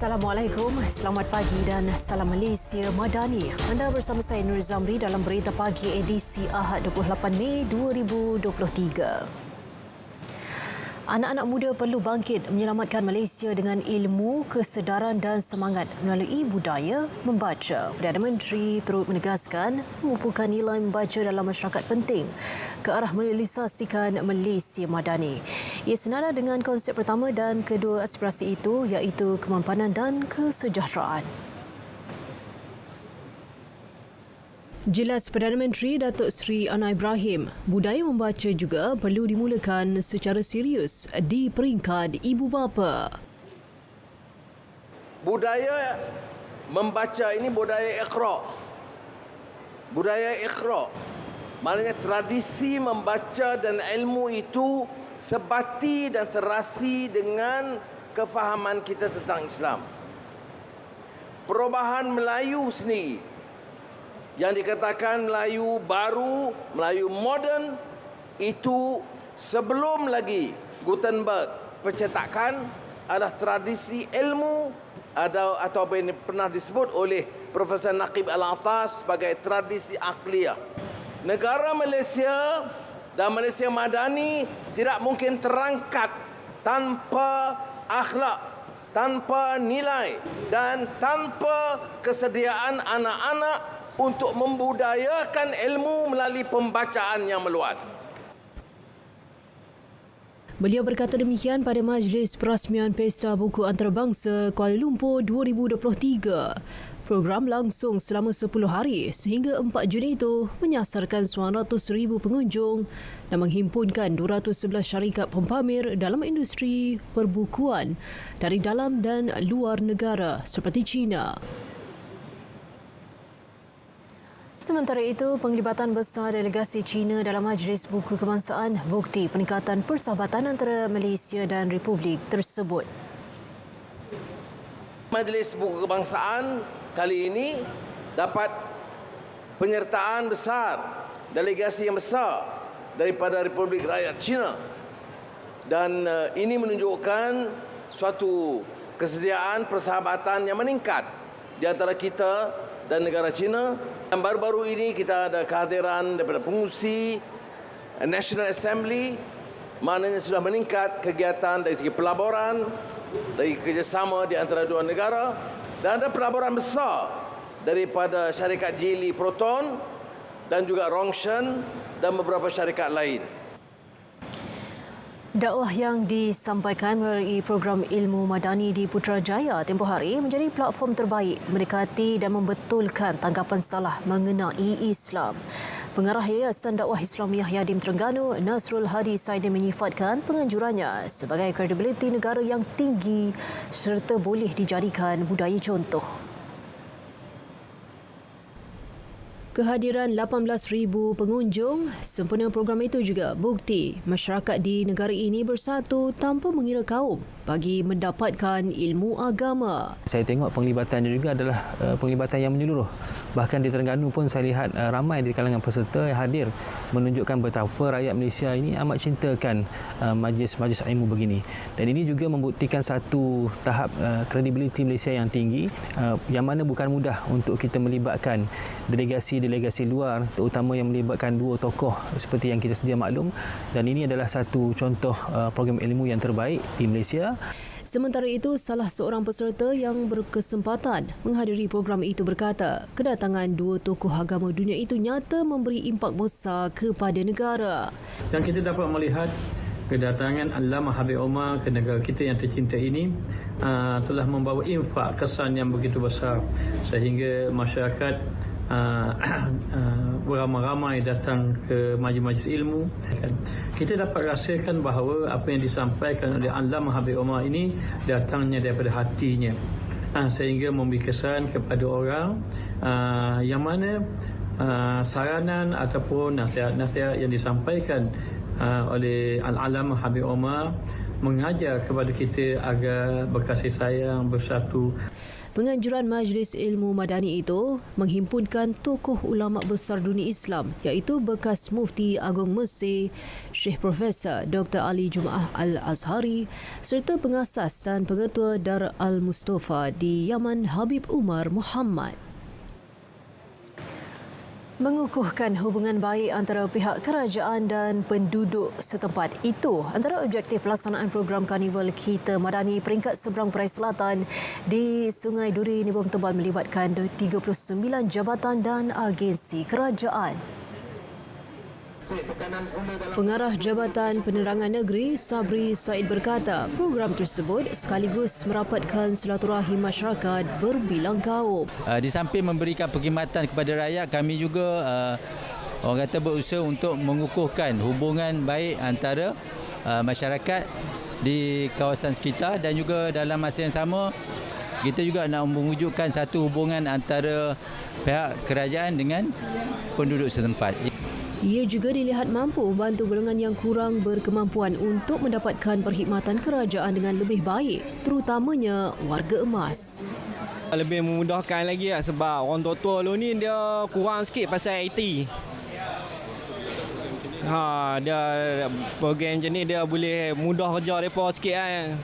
Assalamualaikum, selamat pagi dan salam Malaysia Madani. Anda bersama saya Nur Zamri dalam Berita Pagi edisi Ahad 28 Mei 2023. Anak-anak muda perlu bangkit menyelamatkan Malaysia dengan ilmu, kesedaran dan semangat melalui budaya membaca. Perdana Menteri turut menegaskan memupukkan nilai membaca dalam masyarakat penting ke arah merealisasikan Malaysia Madani. Ia senada dengan konsep pertama dan kedua aspirasi itu iaitu kemampanan dan kesejahteraan. Jelas Perdana Menteri Datuk Seri Anwar Ibrahim, budaya membaca juga perlu dimulakan secara serius di peringkat ibu bapa. Budaya membaca ini budaya Iqra. Budaya Iqra. Maknanya tradisi membaca dan ilmu itu sebati dan serasi dengan kefahaman kita tentang Islam. Perubahan Melayu sendiri yang dikatakan Melayu baru, Melayu moden, itu sebelum lagi Gutenberg pencetakan adalah tradisi ilmu atau apa yang pernah disebut oleh Profesor Naqib Al-Atas sebagai tradisi akliyah. Negara Malaysia dan Malaysia Madani tidak mungkin terangkat tanpa akhlak, tanpa nilai dan tanpa kesediaan anak-anak untuk membudayakan ilmu melalui pembacaan yang meluas. Beliau berkata demikian pada Majlis Perasmian Pesta Buku Antarabangsa Kuala Lumpur 2023. Program langsung selama 10 hari sehingga 4 Juni itu menyasarkan 900,000 pengunjung dan menghimpunkan 211 syarikat pempamer dalam industri perbukuan dari dalam dan luar negara seperti China. Sementara itu, penglibatan besar delegasi China dalam Majlis Buku Kebangsaan bukti peningkatan persahabatan antara Malaysia dan Republik tersebut. Majlis Buku Kebangsaan kali ini dapat penyertaan besar, delegasi yang besar daripada Republik Rakyat China. Dan ini menunjukkan suatu kesediaan persahabatan yang meningkat di antara kita dan negara China. Dan baru-baru ini kita ada kehadiran daripada pengurusi National Assembly, maknanya sudah meningkat kegiatan dari segi pelaburan, dari kerjasama di antara dua negara, dan ada pelaburan besar daripada syarikat Geely Proton dan juga Rongshan dan beberapa syarikat lain. Dakwah yang disampaikan melalui program Ilmu Madani di Putrajaya tempoh hari menjadi platform terbaik mendekati dan membetulkan tanggapan salah mengenai Islam. Pengarah Yayasan Dakwah Islamiah Yadim Terengganu, Nasrul Hadi Saidin menyifatkan penganjurannya sebagai kredibiliti negara yang tinggi serta boleh dijadikan budaya contoh. Kehadiran 18,000 pengunjung sempena program itu juga bukti masyarakat di negara ini bersatu tanpa mengira kaum bagi mendapatkan ilmu agama. Saya tengok penglibatannya juga adalah penglibatan yang menyeluruh. Bahkan di Terengganu pun saya lihat ramai di kalangan peserta yang hadir menunjukkan betapa rakyat Malaysia ini amat cintakan majlis-majlis ilmu begini. Dan ini juga membuktikan satu tahap kredibiliti Malaysia yang tinggi, yang mana bukan mudah untuk kita melibatkan delegasi luar, terutama yang melibatkan dua tokoh seperti yang kita sedia maklum, dan ini adalah satu contoh program ilmu yang terbaik di Malaysia. Sementara itu, salah seorang peserta yang berkesempatan menghadiri program itu berkata, kedatangan dua tokoh agama dunia itu nyata memberi impak besar kepada negara. Dan kita dapat melihat kedatangan Allamah Habib Omar ke negara kita yang tercinta ini telah membawa impak kesan yang begitu besar sehingga masyarakat beramai-ramai datang ke majlis-majlis ilmu. Kita dapat rasakan bahawa apa yang disampaikan oleh Allamah Habib Omar ini datangnya daripada hatinya, sehingga memberi kesan kepada orang yang mana saranan ataupun nasihat-nasihat yang disampaikan oleh Al-Allamah Habib Omar mengajar kepada kita agar berkasih sayang, bersatu. Penganjuran Majlis Ilmu Madani itu menghimpunkan tokoh ulama besar dunia Islam iaitu bekas Mufti Agung Mesir Syekh Profesor Dr. Ali Jumaah Al-Azhari serta pengasas dan pengetua Dar Al-Mustafa di Yaman Habib Umar Muhammad. Mengukuhkan hubungan baik antara pihak kerajaan dan penduduk setempat itu antara objektif pelaksanaan program Karnival Kita Madani peringkat seberang Perai Selatan di Sungai Duri Nibong Tebal melibatkan 39 jabatan dan agensi kerajaan. Pengarah Jabatan Penerangan Negeri Sabri Said berkata program tersebut sekaligus merapatkan silaturahim masyarakat berbilang kaum. Di samping memberikan perkhidmatan kepada rakyat, kami juga orang kata berusaha untuk mengukuhkan hubungan baik antara masyarakat di kawasan sekitar dan juga dalam masa yang sama kita juga nak mewujudkan satu hubungan antara pihak kerajaan dengan penduduk setempat. Ia juga dilihat mampu membantu golongan yang kurang berkemampuan untuk mendapatkan perkhidmatan kerajaan dengan lebih baik, terutamanya warga emas. Lebih memudahkan lagi lah sebab orang tua-tua lu ni dia kurang sikit pasal IT. Dia program macam ni dia boleh mudah kerja mereka sikit kan.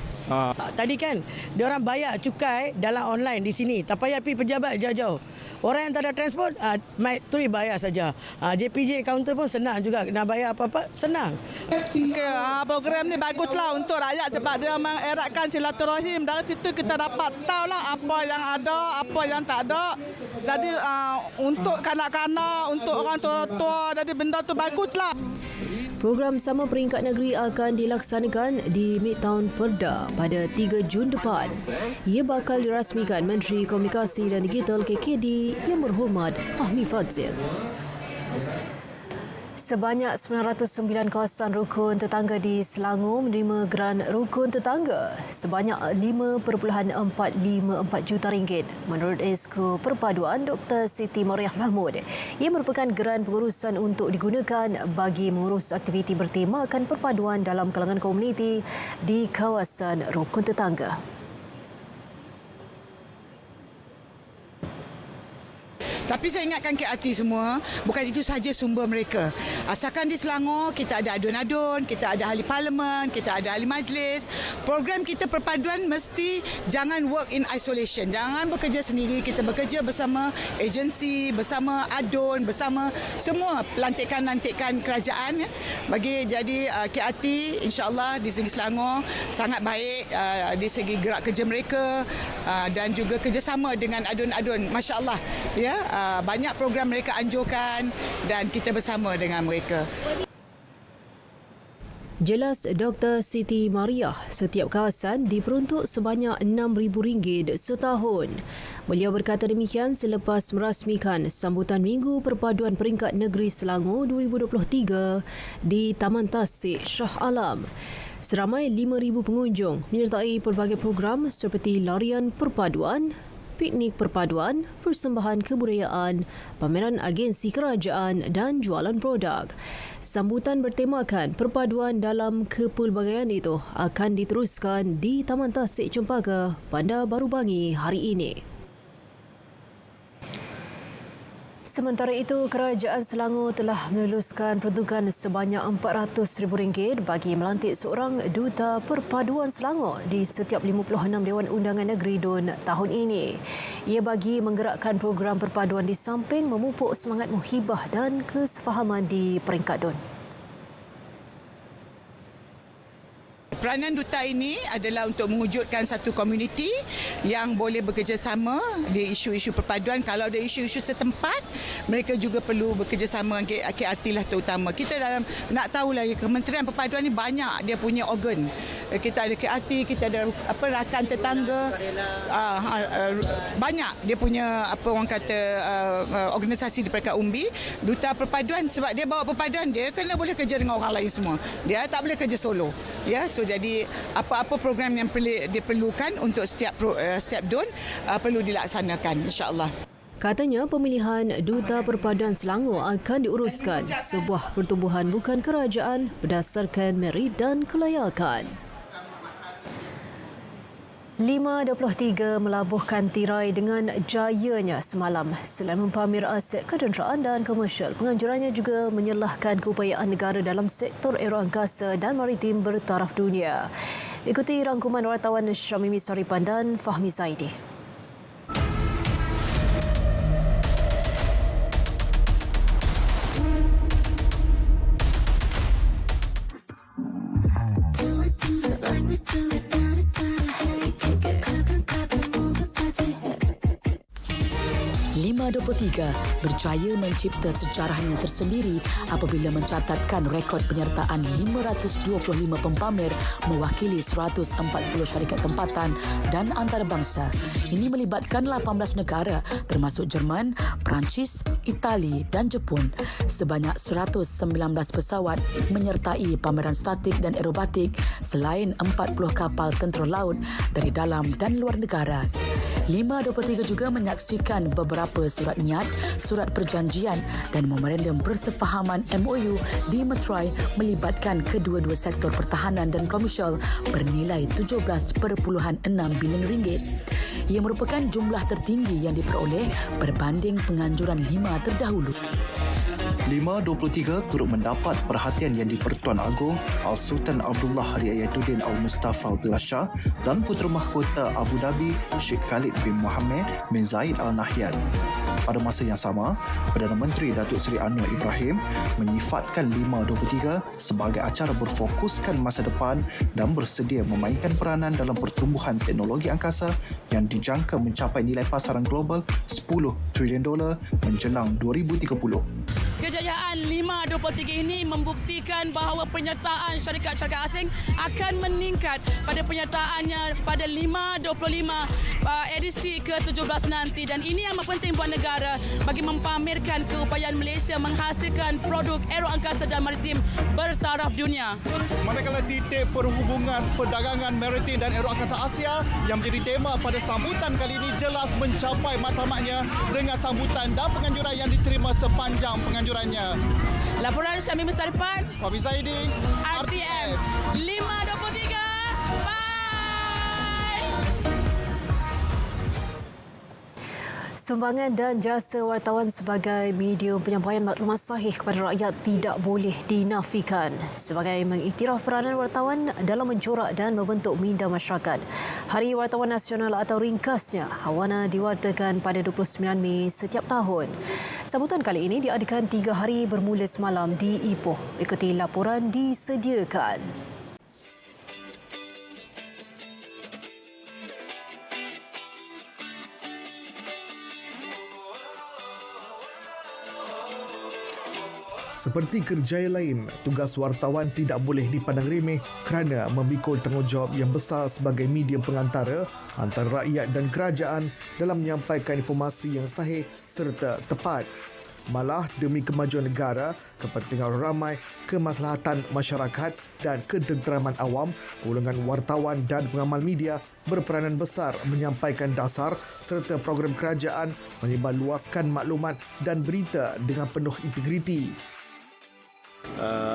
Tadi kan dia orang bayar cukai dalam online di sini, tak payah pergi pejabat jauh-jauh. Orang yang tak ada transport, turi bayar saja. JPJ kaunter pun senang juga, nak bayar apa-apa senang. Program ni baguslah untuk rakyat sebab dia mengeratkan silaturahim. Dari situ kita dapat tahulah apa yang ada, apa yang tak ada. Jadi untuk kanak-kanak, untuk orang tua-tua, jadi benda tu baguslah. Program sama peringkat negeri akan dilaksanakan di Midtown Perda pada 3 Jun depan. Ia bakal dirasmikan Menteri Komunikasi dan Digital KKD Yang Berhormat Fahmi Fadzil. Sebanyak 909 kawasan rukun tetangga di Selangor menerima geran rukun tetangga sebanyak RM5.454 juta. Menurut Esko Perpaduan Dr. Siti Mariah Mahmud, ia merupakan geran pengurusan untuk digunakan bagi mengurus aktiviti bertemakan perpaduan dalam kalangan komuniti di kawasan rukun tetangga. Tapi saya ingatkan KRT semua, bukan itu sahaja sumber mereka. Asalkan di Selangor, kita ada adun-adun, kita ada ahli parlimen, kita ada ahli majlis. Program kita perpaduan mesti jangan work in isolation. Jangan bekerja sendiri, kita bekerja bersama agensi, bersama adun, bersama semua pelantikan-lantikan kerajaan. Jadi KRT insya-Allah di segi Selangor sangat baik di segi gerak kerja mereka dan juga kerjasama dengan adun-adun. Masya-Allah, ya. Banyak program mereka anjurkan dan kita bersama dengan mereka. Jelas Dr. Siti Mariah, setiap kawasan diperuntuk sebanyak RM6,000 setahun. Beliau berkata demikian selepas merasmikan sambutan Minggu Perpaduan Peringkat Negeri Selangor 2023 di Taman Tasik Shah Alam. Seramai 5,000 pengunjung menyertai pelbagai program seperti larian perpaduan, piknik perpaduan, persembahan kebudayaan, pameran agensi kerajaan dan jualan produk. Sambutan bertemakan perpaduan dalam kepelbagaian itu akan diteruskan di Taman Tasik Cempaka, Bandar Baru Bangi hari ini. Sementara itu, Kerajaan Selangor telah meluluskan peruntukan sebanyak RM400,000 bagi melantik seorang Duta Perpaduan Selangor di setiap 56 Dewan Undangan Negeri DUN tahun ini. Ia bagi menggerakkan program perpaduan di samping memupuk semangat muhibah dan kesefahaman di peringkat DUN. Peranan duta ini adalah untuk mewujudkan satu komuniti yang boleh bekerjasama di isu-isu perpaduan. Kalau ada isu-isu setempat, mereka juga perlu bekerjasama dengan KRT lah terutama. Kita dalam nak tahu lagi Kementerian Perpaduan ni banyak dia punya organ. Kita ada KRT, kita ada rakan tetangga. Banyak dia punya orang kata organisasi di peringkat umbi. Duta Perpaduan sebab dia bawa perpaduan, dia kena boleh kerja dengan orang lain semua. Dia tak boleh kerja solo. Ya, so jadi apa-apa program yang diperlukan untuk setiap DUN perlu dilaksanakan insya-Allah. Katanya pemilihan Duta Perpaduan Selangor akan diuruskan sebuah pertubuhan bukan kerajaan berdasarkan merit dan kelayakan. 5.23 melabuhkan tirai dengan jayanya semalam. Selain mempamer aset ketenteraan dan komersial, penganjurannya juga menyelahkan keupayaan negara dalam sektor aeroangkasa dan maritim bertaraf dunia. Ikuti rangkuman wartawan Syamimi Saripan dan Fahmi Zaidi. Berjaya mencipta sejarahnya tersendiri apabila mencatatkan rekod penyertaan 525 pempamer mewakili 140 syarikat tempatan dan antarabangsa. Ini melibatkan 18 negara termasuk Jerman, Perancis, Itali dan Jepun. Sebanyak 119 pesawat menyertai pameran statik dan aerobatik selain 40 kapal tentera laut dari dalam dan luar negara. 523 juga menyaksikan beberapa surat niat, surat perjanjian dan memorandum persefahaman MOU di Metroy melibatkan kedua-dua sektor pertahanan dan komersial bernilai 17.6 bilion ringgit. Ia merupakan jumlah tertinggi yang diperoleh berbanding penganjuran 5 terdahulu. 523 turut mendapat perhatian yang di-Pertuan Agong Al-Sultan Abdullah Riayatuddin Al-Mustafa Billah Shah dan Putera Mahkota Abu Dhabi Sheikh Khalid bin Mohammed bin Zayed Al Nahyan. Pada masa yang sama, Perdana Menteri Datuk Seri Anwar Ibrahim menyifatkan 523 sebagai acara berfokuskan masa depan dan bersedia memainkan peranan dalam pertumbuhan teknologi angkasa yang dijangka mencapai nilai pasaran global $10 trilion menjelang 2030. Kejayaan 523 ini membuktikan bahawa penyertaan syarikat-syarikat asing akan meningkat pada penyertaannya pada 525 edisi ke-17 nanti, dan ini amat penting buat negara bagi mempamerkan keupayaan Malaysia menghasilkan produk aeroangkasa dan maritim bertaraf dunia. Manakala titik perhubungan perdagangan maritim dan aeroangkasa Asia yang menjadi tema pada sambutan kali ini jelas mencapai matlamatnya dengan sambutan dan penganjuran yang diterima sepanjang penganjurannya. Laporan Syamimi Saripan, Fahmi Zaidi, RTM 523. Sumbangan dan jasa wartawan sebagai medium penyampaian maklumat sahih kepada rakyat tidak boleh dinafikan. Sebagai mengiktiraf peranan wartawan dalam mencorak dan membentuk minda masyarakat, Hari Wartawan Nasional atau ringkasnya Hawana diwartakan pada 29 Mei setiap tahun. Sambutan kali ini diadakan 3 hari bermula semalam di Ipoh. Ikuti laporan disediakan. Seperti kerjaya lain, tugas wartawan tidak boleh dipandang remeh kerana memikul tanggungjawab yang besar sebagai medium pengantara antara rakyat dan kerajaan dalam menyampaikan informasi yang sahih serta tepat. Malah demi kemajuan negara, kepentingan orang ramai, kemaslahatan masyarakat dan ketenteraman awam, golongan wartawan dan pengamal media berperanan besar menyampaikan dasar serta program kerajaan, menyebarluaskan maklumat dan berita dengan penuh integriti.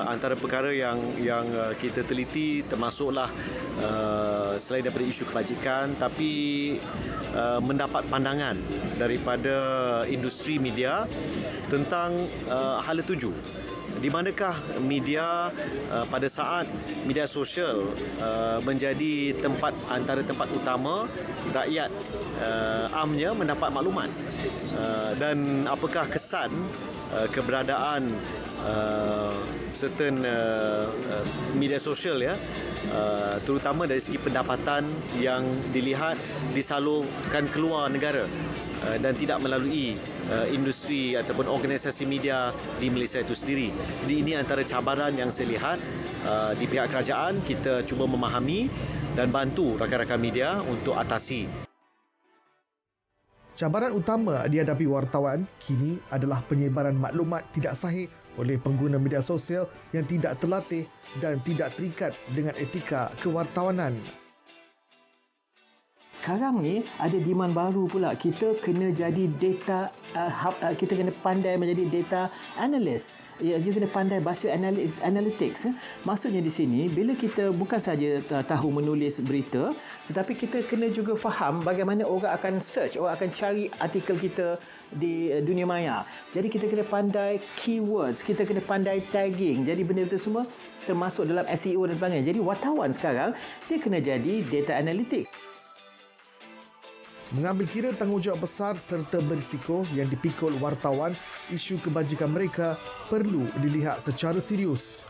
Antara perkara yang kita teliti termasuklah selain daripada isu kebajikan, tapi mendapat pandangan daripada industri media tentang hala tuju. Di manakah media pada saat media sosial menjadi antara tempat utama rakyat amnya mendapat maklumat, dan apakah kesan keberadaan certain media sosial terutama dari segi pendapatan yang dilihat disalurkan keluar negara dan tidak melalui industri ataupun organisasi media di Malaysia itu sendiri. Jadi ini antara cabaran yang saya lihat di pihak kerajaan. Kita cuba memahami dan bantu rakan-rakan media untuk atasi. Cabaran utama dihadapi wartawan kini adalah penyebaran maklumat tidak sahih oleh pengguna media sosial yang tidak terlatih dan tidak terikat dengan etika kewartawanan. Sekarang ni ada demand baru pula. Kita kena jadi data kita kena pandai menjadi data analyst. you kena pandai baca analytics. Maksudnya di sini, bila kita bukan saja tahu menulis berita, tetapi kita kena juga faham bagaimana orang akan search, orang akan cari artikel kita di dunia maya. Jadi kita kena pandai keywords, kita kena pandai tagging. Jadi benda itu semua termasuk dalam SEO dan sebagainya. Jadi wartawan sekarang, dia kena jadi data analytics. Mengambil kira tanggungjawab besar serta berisiko yang dipikul wartawan, isu kebajikan mereka perlu dilihat secara serius.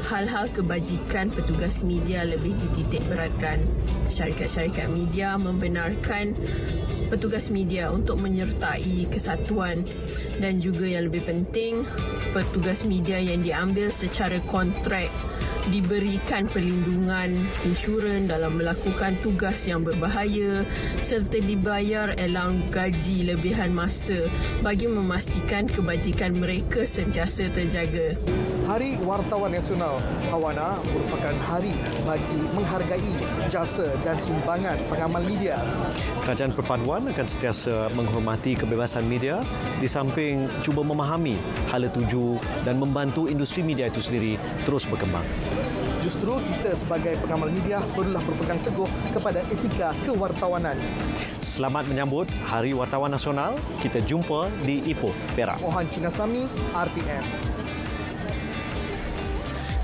Hal-hal kebajikan petugas media lebih dititik beratkan. Syarikat-syarikat media membenarkan petugas media untuk menyertai kesatuan, dan juga yang lebih penting, petugas media yang diambil secara kontrak diberikan perlindungan insurans dalam melakukan tugas yang berbahaya serta dibayar allowance gaji lebihan masa bagi memastikan kebajikan mereka sentiasa terjaga. Hari Wartawan Nasional Hawana merupakan hari bagi menghargai jasa dan sumbangan pengamal media. Kerajaan Perpaduan akan sentiasa menghormati kebebasan media di samping cuba memahami hala tuju dan membantu industri media itu sendiri terus berkembang. Justru kita sebagai pengamal media perlulah berpegang teguh kepada etika kewartawanan. Selamat menyambut Hari Wartawan Nasional. Kita jumpa di Ipoh, Perak. Mohan Cinasami, RTM.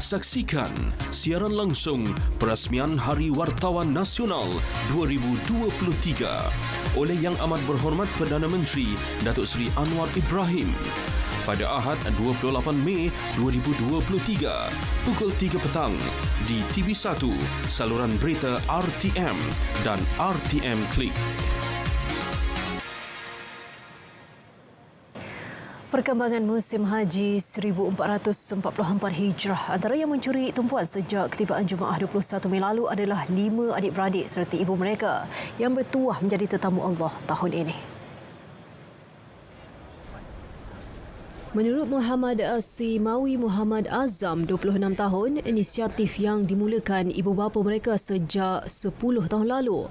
Saksikan siaran langsung perasmian Hari Wartawan Nasional 2023 oleh Yang Amat Berhormat Perdana Menteri Datuk Seri Anwar Ibrahim pada Ahad 28 Mei 2023 pukul 3 petang di TV1 saluran berita RTM dan RTM Klik. Perkembangan musim haji 1444 Hijrah antara yang mencuri tumpuan sejak ketibaan jemaah 21 Mei lalu adalah 5 adik-beradik serta ibu mereka yang bertuah menjadi tetamu Allah tahun ini. Menurut Muhammad Asimawi Muhammad Azam, 26 tahun, inisiatif yang dimulakan ibu bapa mereka sejak 10 tahun lalu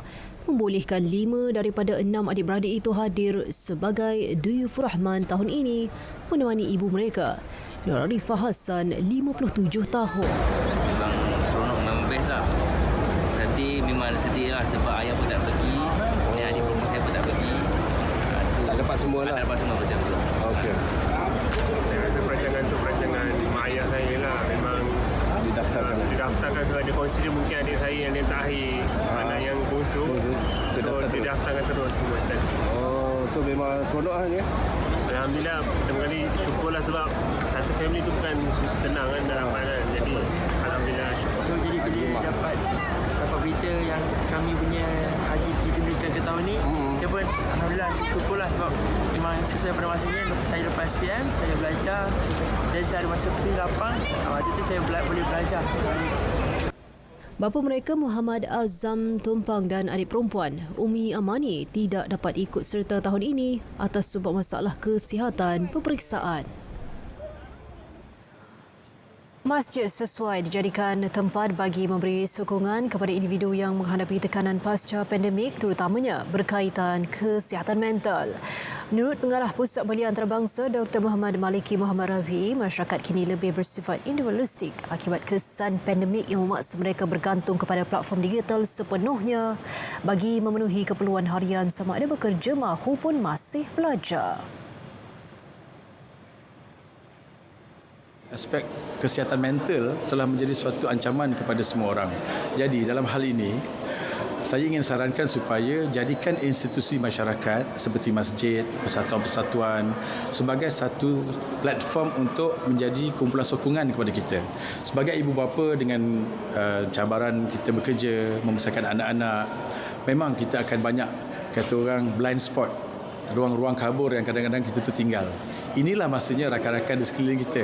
membolehkan 5 daripada 6 adik-beradik itu hadir sebagai Duyuf Rahman tahun ini menemani ibu mereka, Nur Arifah Hassan, 57 tahun. Memang seronok, memang best lah. Sedih, memang sedih lah sebab ayah pun tak pergi, dan adik perempuan saya pun tak pergi. Tak dapat semua lah? Tak dapat semua macam tu. Okey. Saya rasa perancangan tu perancangan mak ayah saya lah. Memang didaftarkan sebab dia consider mungkin adik saya yang dia terakhir, anak yang bungsu. So dia daftarkan terus semua. Oh, so memang seronok lah ni. Alhamdulillah, pertama kali syukurlah sebab satu family tu bukan senang kan dapat kan. Jadi alhamdulillah syukur. So jadi bila dapat berita yang kami punya haji kita berikan ke tahun ni, saya pun alhamdulillah syukurlah sebab memang sesuai pada masanya. Saya lepas SPM, saya belajar dan saya ada masa free lapang. Waktu tu saya boleh belajar. Bapa mereka Muhammad Azam Tumpang dan adik perempuan Umi Amani tidak dapat ikut serta tahun ini atas sebab masalah kesihatan peperiksaan. Masjid sesuai dijadikan tempat bagi memberi sokongan kepada individu yang menghadapi tekanan pasca pandemik, terutamanya berkaitan kesihatan mental. Menurut Pengarah Pusat Belia Antarabangsa Dr. Muhammad Maliki Muhammad Rafi, masyarakat kini lebih bersifat individualistik akibat kesan pandemik yang memaksa mereka bergantung kepada platform digital sepenuhnya bagi memenuhi keperluan harian sama ada bekerja maupun masih belajar. Aspek kesihatan mental telah menjadi suatu ancaman kepada semua orang. Jadi dalam hal ini, saya ingin sarankan supaya jadikan institusi masyarakat seperti masjid, persatuan-persatuan sebagai satu platform untuk menjadi kumpulan sokongan kepada kita. Sebagai ibu bapa dengan cabaran kita bekerja, membesarkan anak-anak, memang kita akan banyak, kata orang, blind spot, ruang-ruang kabur yang kadang-kadang kita tertinggal. Inilah masanya rakan-rakan di sekeliling kita.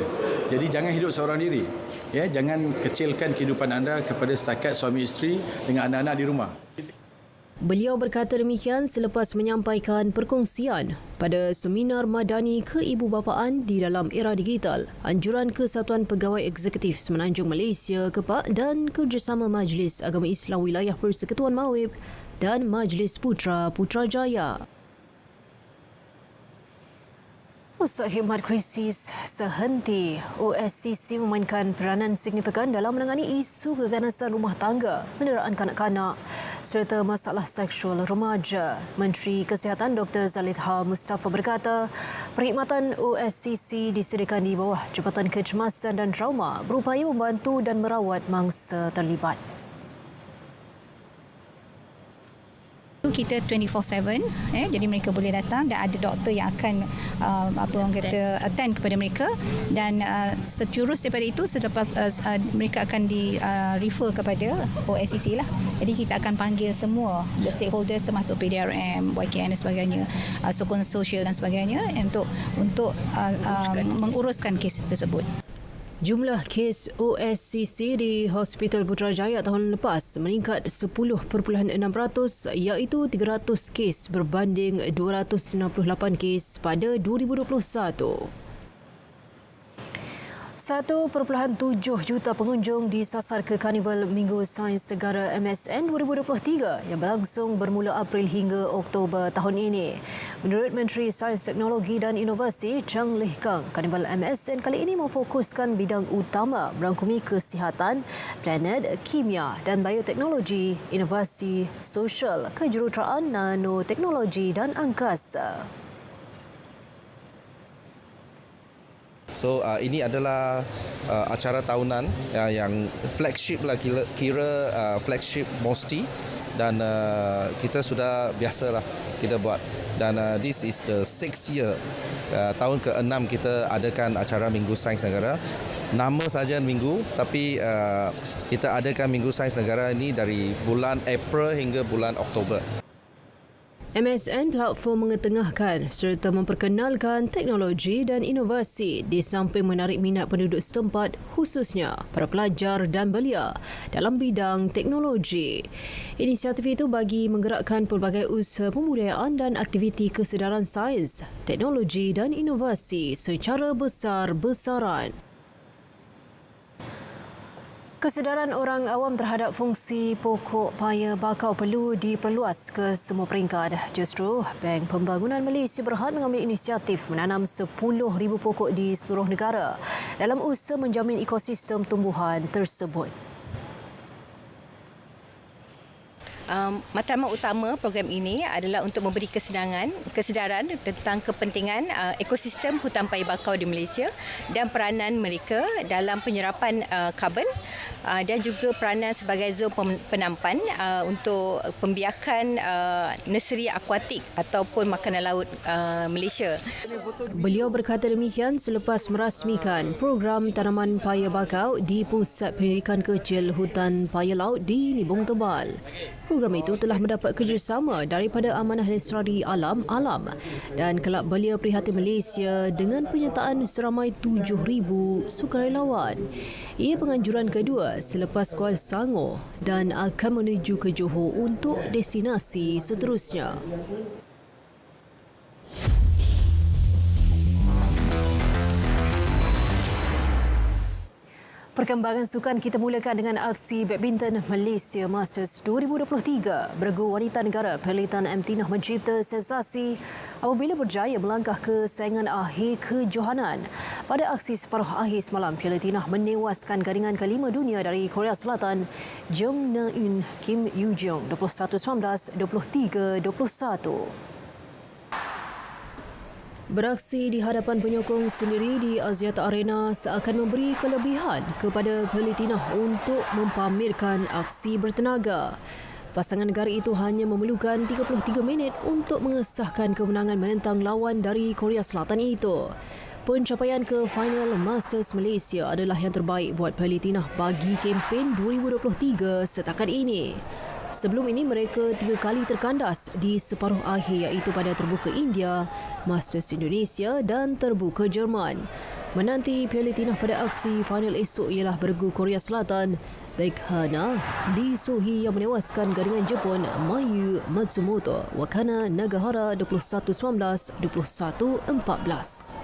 Jadi jangan hidup seorang diri. Ya, jangan kecilkan kehidupan anda kepada setakat suami isteri dengan anak-anak di rumah. Beliau berkata demikian selepas menyampaikan perkongsian pada seminar madani keibubapaan di dalam era digital, anjuran Kesatuan Pegawai Eksekutif Semenanjung Malaysia KEPAK dan kerjasama Majlis Agama Islam Wilayah Persekutuan Mawib dan Majlis Putra Putrajaya. Pusat Khidmat Krisis Sehenti OSCC memainkan peranan signifikan dalam menangani isu keganasan rumah tangga, penderaan kanak-kanak serta masalah seksual remaja. Menteri Kesihatan Dr. Zalidha Mustafa berkata, perkhidmatan OSCC disediakan di bawah Jabatan Kecemasan dan Trauma berupaya membantu dan merawat mangsa terlibat. Kita 24/7, jadi mereka boleh datang dan ada doktor yang akan attend kepada mereka, dan seterus daripada itu selepas mereka akan di refer kepada OSCC lah. Jadi kita akan panggil semua the stakeholders termasuk PDRM, YKN dan sebagainya, sokong sosial dan sebagainya untuk menguruskan kes tersebut. Jumlah kes OSCC di Hospital Putrajaya tahun lepas meningkat 10.6%, iaitu 300 kes berbanding 268 kes pada 2021. 1.7 juta pengunjung disasar ke Karnival Minggu Sains Negara MSN 2023 yang berlangsung bermula April hingga Oktober tahun ini. Menurut Menteri Sains, Teknologi dan Inovasi Chang Lih Kang, Karnival MSN kali ini memfokuskan bidang utama merangkumi kesihatan, planet, kimia dan bioteknologi, inovasi sosial, kejuruteraan, nanoteknologi dan angkasa. So ini adalah acara tahunan yang flagship lah, kira flagship MOSTI, dan kita sudah biasalah kita buat, dan this is the 6th year, tahun ke-6 kita adakan acara Minggu Sains Negara. Nama saja Minggu, tapi kita adakan Minggu Sains Negara ini dari bulan April hingga bulan Oktober. MSN platform mengetengahkan serta memperkenalkan teknologi dan inovasi di samping menarik minat penduduk setempat, khususnya para pelajar dan belia dalam bidang teknologi. Inisiatif itu bagi menggerakkan pelbagai usaha pembudayaan dan aktiviti kesedaran sains, teknologi dan inovasi secara besar-besaran. Kesedaran orang awam terhadap fungsi pokok paya bakau perlu diperluas ke semua peringkat. Justru, Bank Pembangunan Malaysia berhad mengambil inisiatif menanam 10,000 pokok di seluruh negara dalam usaha menjamin ekosistem tumbuhan tersebut. Matlamat utama program ini adalah untuk memberi kesedaran tentang kepentingan ekosistem hutan paya bakau di Malaysia dan peranan mereka dalam penyerapan karbon dan juga peranan sebagai zon penampan untuk pembiakan nursery akuatik ataupun makanan laut Malaysia. Beliau berkata demikian selepas merasmikan program tanaman paya bakau di Pusat Pendidikan Kecil Hutan Paya Laut di Libung Tebal. Program itu telah mendapat kerjasama daripada Amanah Lestari Alam dan Kelab Belia Prihatin Malaysia dengan penyertaan seramai 7,000 sukarelawan. Ia penganjuran kedua selepas Kuala Selangor dan akan menuju ke Johor untuk destinasi seterusnya. Perkembangan sukan kita mulakan dengan aksi badminton Malaysia Masters 2023. Beregu wanita negara Perlitan M. Tinah mencipta sensasi apabila berjaya melangkah ke saingan akhir kejohanan. Pada aksi separuh akhir semalam, Perlitan menewaskan gadingan kelima dunia dari Korea Selatan, Jung Na-eun Kim Yoo-jung 21-19, 23-21. Beraksi di hadapan penyokong sendiri di Axiata Arena seakan memberi kelebihan kepada Perlitan untuk mempamerkan aksi bertenaga. Pasangan negara itu hanya memerlukan 33 minit untuk mengesahkan kemenangan menentang lawan dari Korea Selatan itu. Pencapaian ke final Masters Malaysia adalah yang terbaik buat Perlitan bagi kempen 2023 setakat ini. Sebelum ini mereka 3 kali terkandas di separuh akhir, iaitu pada terbuka India, Masters Indonesia dan terbuka Jerman. Menanti Perlitan pada aksi final esok ialah beregu Korea Selatan, Baek-hana Lee So-hee yang menewaskan gadingan Jepun Mayu Matsumoto Wakana Nagahara 21-19, 21-14.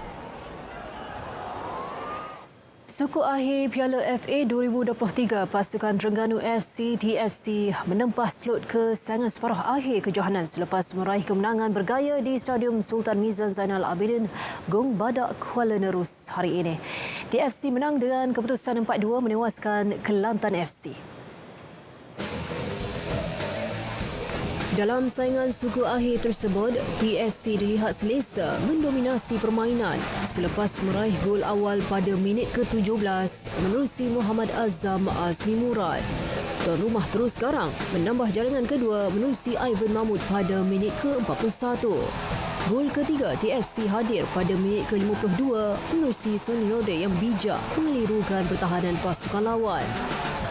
Suku akhir Piala FA 2023, pasukan Terengganu FC TFC menempah slot kesayangan separuh akhir kejohanan selepas meraih kemenangan bergaya di Stadium Sultan Mizan Zainal Abidin, Gong Badak, Kuala Nerus hari ini. TFC menang dengan keputusan 4-2 menewaskan Kelantan FC. Dalam saingan suku akhir tersebut, TFC dilihat selesa mendominasi permainan selepas meraih gol awal pada minit ke-17 menerusi Muhammad Azam Azmi Murad. Tuan rumah terus garang menambah jaringan kedua menerusi Ivan Mahmud pada minit ke-41. Gol ketiga TFC hadir pada minit ke-52 menerusi Sonny Norde yang bijak mengelirukan pertahanan pasukan lawan.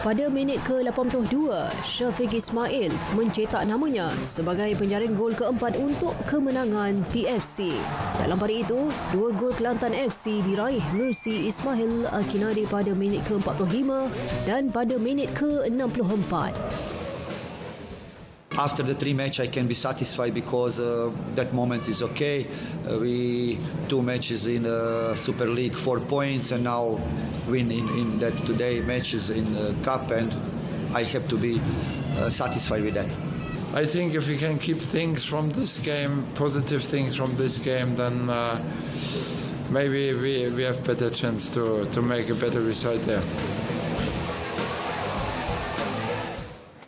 Pada minit ke-82, Syafiq Ismail mencetak namanya sebagai penjaring gol keempat untuk kemenangan TFC. Dalam pada itu, 2 gol Kelantan FC diraih menerusi Ismail Akinade pada minit ke-45 dan pada minit ke-64. After the 3 match, I can be satisfied because that moment is okay. We 2 matches in Super League, 4 points, and now win in that today matches in Cup, and I have to be satisfied with that. I think if we can keep things from this game, positive things from this game, then maybe we have better chance to make a better result there.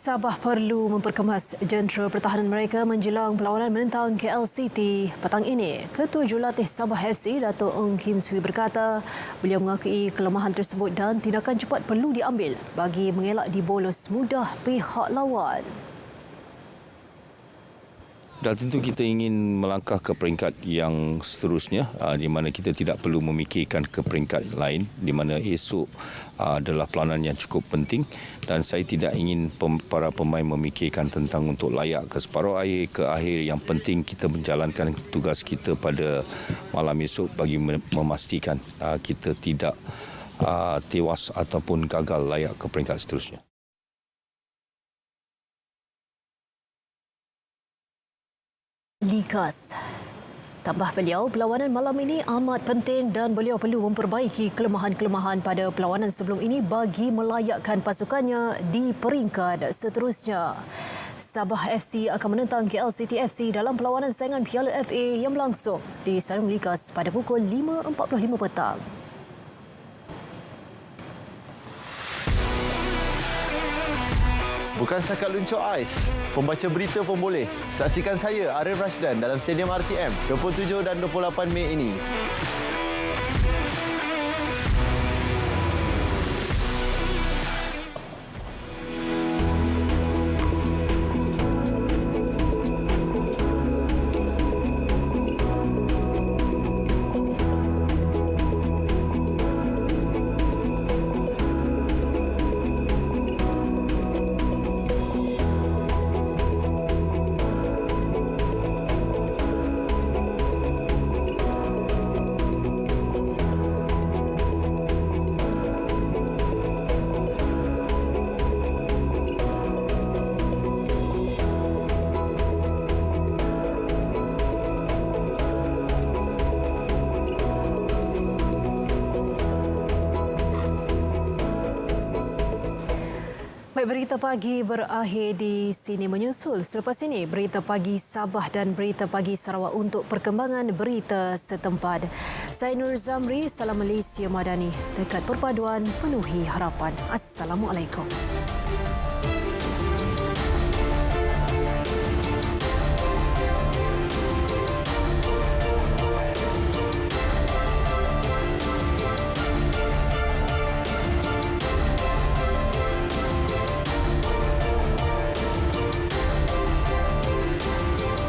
Sabah perlu memperkemas jentera pertahanan mereka menjelang perlawanan menentang KL City petang ini. Ketua Jurulatih Sabah FC, Dato' Ong Kim Sui berkata, beliau mengakui kelemahan tersebut dan tindakan cepat perlu diambil bagi mengelak dibolos mudah pihak lawan. Dan tentu kita ingin melangkah ke peringkat yang seterusnya di mana kita tidak perlu memikirkan ke peringkat lain di mana esok adalah peranan yang cukup penting dan saya tidak ingin para pemain memikirkan tentang untuk layak ke separuh akhir ke akhir. Yang penting kita menjalankan tugas kita pada malam esok bagi memastikan kita tidak tewas ataupun gagal layak ke peringkat seterusnya. Likas. Tambah beliau, perlawanan malam ini amat penting dan beliau perlu memperbaiki kelemahan-kelemahan pada perlawanan sebelum ini bagi melayakkan pasukannya di peringkat seterusnya. Sabah FC akan menentang KL City FC dalam perlawanan saingan Piala FA yang berlangsung di Stadium Likas pada pukul 5.45 petang. Bukan setakat luncur ais, pembaca berita pun boleh. Saksikan saya, Arif Rashdan dalam Stadium RTM 27 dan 28 Mei ini. Berita pagi berakhir di sini menyusul. Selepas ini, berita pagi Sabah dan berita pagi Sarawak untuk perkembangan berita setempat. Saya Nur Zamri, Salam Malaysia Madani. Dekat perpaduan penuhi harapan. Assalamualaikum.